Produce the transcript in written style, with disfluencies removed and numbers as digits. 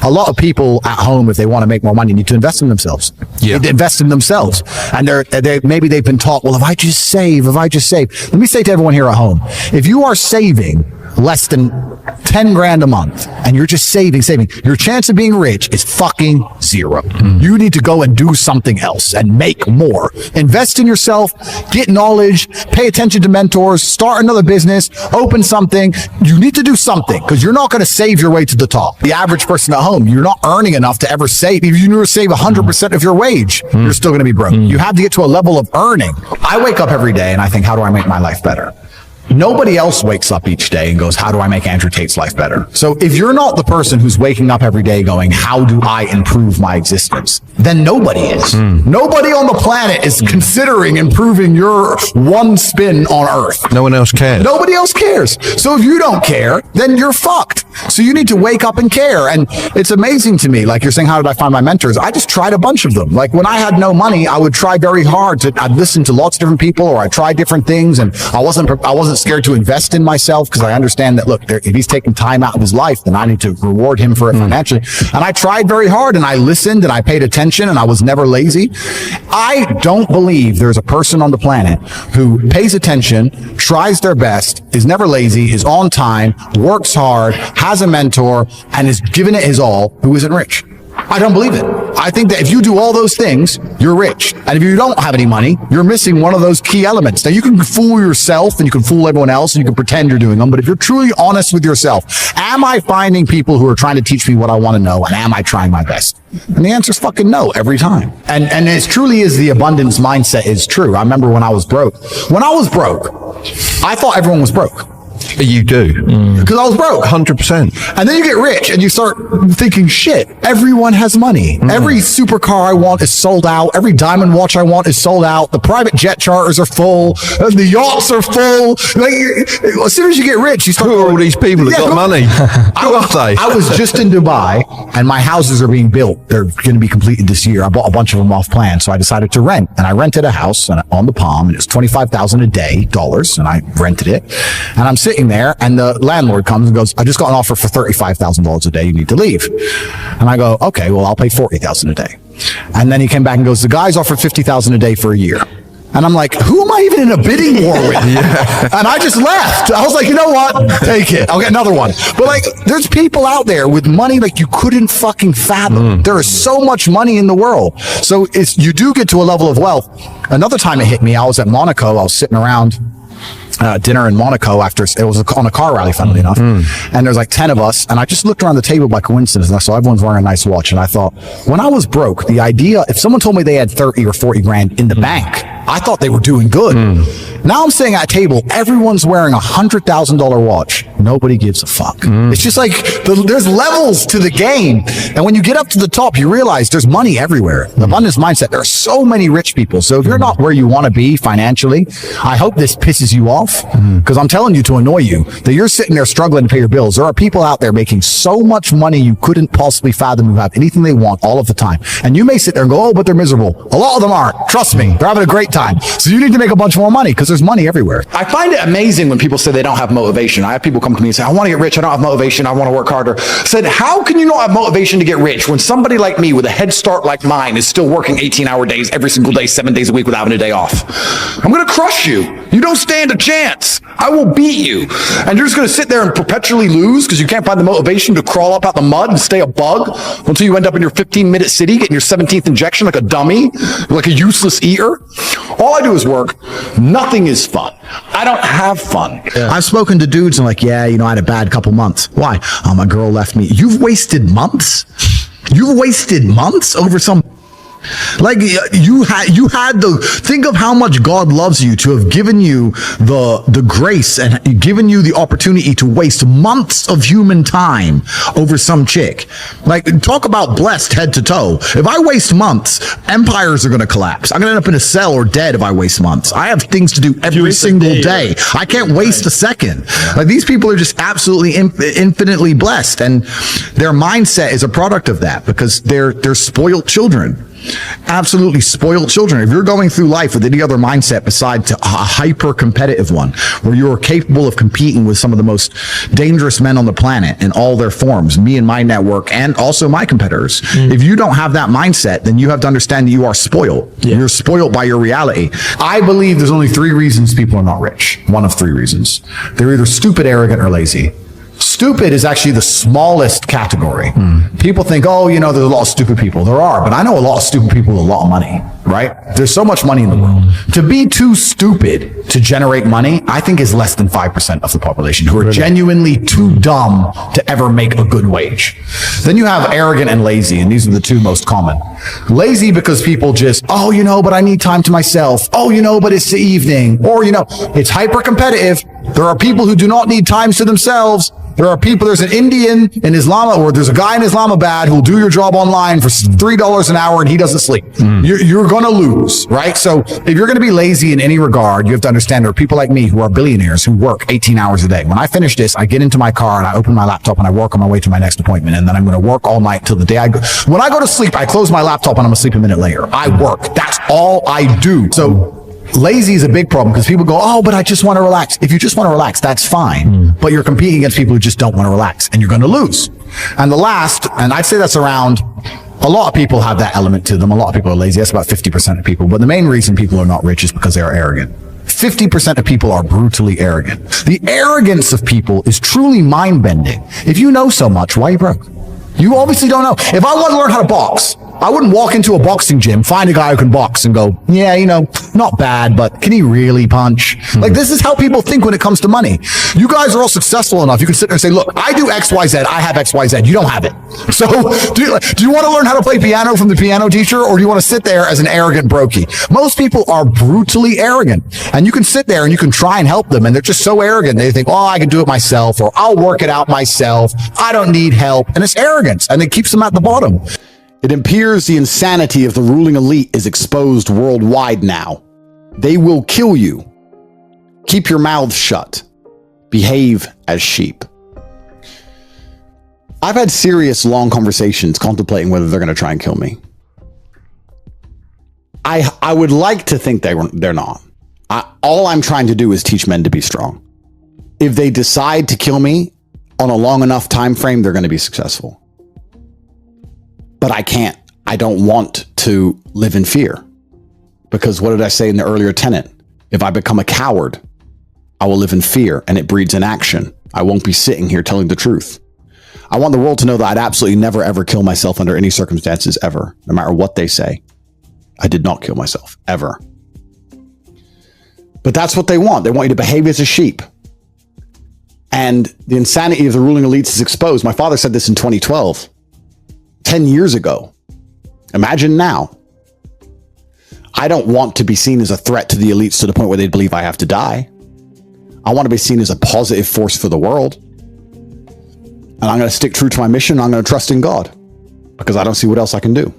A lot of people at home, if they want to make more money, need to invest in themselves. Yeah. They invest in themselves. And maybe they've been taught, well, if I just save. Let me say to everyone here at home, if you are saving less than 10 grand a month and you're just saving, your chance of being rich is fucking zero. You need to go and do something else and make more. Invest in yourself, get knowledge, pay attention to mentors, start another business, open something. You need to do something because you're not going to save your way to the top. The average person at home, you're not earning enough to ever save. If you never save 100% of your wage, you're still going to be broke. You have to get to a level of earning. I wake up every day and I think, how do I make my life better? Nobody else wakes up each day and goes, how do I make Andrew Tate's life better? So if you're not the person who's waking up every day going, how do I improve my existence? Then nobody is. Nobody on the planet is considering improving your one spin on Earth. No one else cares. Nobody else cares. So if you don't care, then you're fucked. So you need to wake up and care. And it's amazing to me. Like you're saying, how did I find my mentors? I just tried a bunch of them. Like when I had no money, I would try very hard I'd listen to lots of different people, or I tried different things, and I wasn't scared to invest in myself because I understand that, look, if he's taking time out of his life, then I need to reward him for it financially. And I tried very hard, and I listened, and I paid attention, and I was never lazy. I don't believe there's a person on the planet who pays attention, tries their best, is never lazy, is on time, works hard, has a mentor, and is giving it his all, who isn't rich. I don't believe it. I think that if you do all those things, you're rich. And if you don't have any money, you're missing one of those key elements. Now, you can fool yourself and you can fool everyone else and you can pretend you're doing them. But if you're truly honest with yourself, am I finding people who are trying to teach me what I want to know? And am I trying my best? And the answer is fucking no every time. And as truly as the abundance mindset is true. I remember when I was broke. When I was broke, I thought everyone was broke. You do. Because I was broke. 100%. And then you get rich and you start thinking, shit, everyone has money. Every supercar I want is sold out. Every diamond watch I want is sold out. The private jet charters are full. The yachts are full. Like, as soon as you get rich, you start... Who are all these people that got money? Who are they? I was just in Dubai and my houses are being built. They're going to be completed this year. I bought a bunch of them off plan. So I decided to rent. And I rented a house on the Palm. And it was $25,000 a day, dollars. And I rented it. And I'm sitting there and the landlord comes and goes, I just got an offer for $35,000 a day. You need to leave. And I go, okay, well, I'll pay $40,000 a day. And then he came back and goes, the guy's offered $50,000 a day for a year. And I'm like, who am I even in a bidding war with? And I just left. I was like, you know what? Take it. I'll get another one. But like, there's people out there with money like you couldn't fucking fathom. There is so much money in the world. So you do get to a level of wealth. Another time it hit me, I was at Monaco. I was sitting around dinner in Monaco after it was on a car rally, funnily enough. And there's like 10 of us. And I just looked around the table by coincidence and I saw everyone's wearing a nice watch. And I thought, when I was broke, the idea, if someone told me they had 30 or 40 grand in the bank, I thought they were doing good. Now I'm sitting at a table, everyone's wearing $100,000 watch. Nobody gives a fuck. It's just like, there's levels to the game. And when you get up to the top, you realize there's money everywhere. The abundance mindset, there are so many rich people. So if you're not where you want to be financially, I hope this pisses you off, because I'm telling you to annoy you, that you're sitting there struggling to pay your bills. There are people out there making so much money you couldn't possibly fathom, who have anything they want all of the time. And you may sit there and go, oh, but they're miserable. A lot of them aren't. Trust me, they're having a great time. So you need to make a bunch more money, because there's money everywhere. I find it amazing when people say they don't have motivation. I have people come to me and say, I want to get rich. I don't have motivation. I want to work harder. I said, how can you not have motivation to get rich when somebody like me with a head start like mine is still working 18-hour days every single day, 7 days a week without having a day off? I'm going to crush you. You don't stand a chance. I will beat you. And you're just going to sit there and perpetually lose because you can't find the motivation to crawl up out the mud and stay a bug until you end up in your 15-minute city getting your 17th injection like a dummy, like a useless eater. All I do is work. Nothing is fun. I don't have fun. I've spoken to dudes and like, yeah, I had a bad couple months. Why? Oh, my girl left me. You've wasted months? You've wasted months over some... Like you had think of how much God loves you to have given you the grace and given you the opportunity to waste months of human time over some chick. Like, talk about blessed head to toe. If I waste months, empires are going to collapse. I'm going to end up in a cell or dead if I waste months. I have things to do every single day. I can't waste a second. Like, these people are just absolutely infinitely blessed, and their mindset is a product of that, because they're spoiled children. Absolutely spoiled children. If you're going through life with any other mindset besides a hyper competitive one, where you're capable of competing with some of the most dangerous men on the planet in all their forms, me and my network, and also my competitors. If you don't have that mindset, then you have to understand that you are spoiled. You're spoiled by your reality. I believe there's only 3 reasons people are not rich. One of 3 reasons. They're either stupid, arrogant, or lazy. Stupid is actually the smallest category. People think, oh, you know, there's a lot of stupid people. There are, but I know a lot of stupid people with a lot of money, right? There's so much money in the world. To be too stupid to generate money, I think is less than 5% of the population who are genuinely too dumb to ever make a good wage. Then you have arrogant and lazy, and these are the 2 most common. Lazy because people just, oh, you know, but I need time to myself. Oh, you know, but it's the evening. Or, you know, it's hyper competitive. There are people who do not need time to themselves. There are people, there's an Indian in Islam, or there's a guy in Islamabad who'll do your job online for $3 an hour and he doesn't sleep. You're going to lose, right? So if you're going to be lazy in any regard, you have to understand there are people like me who are billionaires who work 18 hours a day. When I finish this, I get into my car and I open my laptop and I work on my way to my next appointment. And then I'm going to work all night till the day I go. When I go to sleep, I close my laptop and I'm asleep a minute later. I work. That's all I do. So lazy is a big problem because people go, oh, but I just want to relax. If you just want to relax, that's fine. But you're competing against people who just don't want to relax and you're going to lose. And the last, and I'd say that's around, a lot of people have that element to them. A lot of people are lazy. That's about 50% of people. But the main reason people are not rich is because they are arrogant. 50% of people are brutally arrogant. The arrogance of people is truly mind-bending. If you know so much, why are you broke? You obviously don't know. If I want to learn how to box, I wouldn't walk into a boxing gym, find a guy who can box and go, yeah, you know, not bad, but can he really punch? Like, this is how people think when it comes to money. You guys are all successful enough. You can sit there and say, look, I do X, Y, Z. I have X, Y, Z. You don't have it. So do you want to learn how to play piano from the piano teacher, or do you want to sit there as an arrogant brokey? Most people are brutally arrogant, and you can sit there and you can try and help them. And they're just so arrogant. They think, oh, I can do it myself, or I'll work it out myself. I don't need help. And it's arrogance, and it keeps them at the bottom. It appears the insanity of the ruling elite is exposed worldwide now. They will kill you. Keep your mouths shut. Behave as sheep. I've had serious, long conversations contemplating whether they're going to try and kill me. I would like to think they're not. All I'm trying to do is teach men to be strong. If they decide to kill me on a long enough time frame, they're going to be successful. But I can't. I don't want to live in fear. Because what did I say in the earlier tenet? If I become a coward, I will live in fear, and it breeds inaction. I won't be sitting here telling the truth. I want the world to know that I'd absolutely never, ever kill myself under any circumstances ever, no matter what they say. I did not kill myself, ever. But that's what they want. They want you to behave as a sheep. And the insanity of the ruling elites is exposed. My father said this in 2012. 10 years ago. Imagine now. I don't want to be seen as a threat to the elites to the point where they believe I have to die. I want to be seen as a positive force for the world. And I'm going to stick true to my mission. I'm going to trust in God because I don't see what else I can do.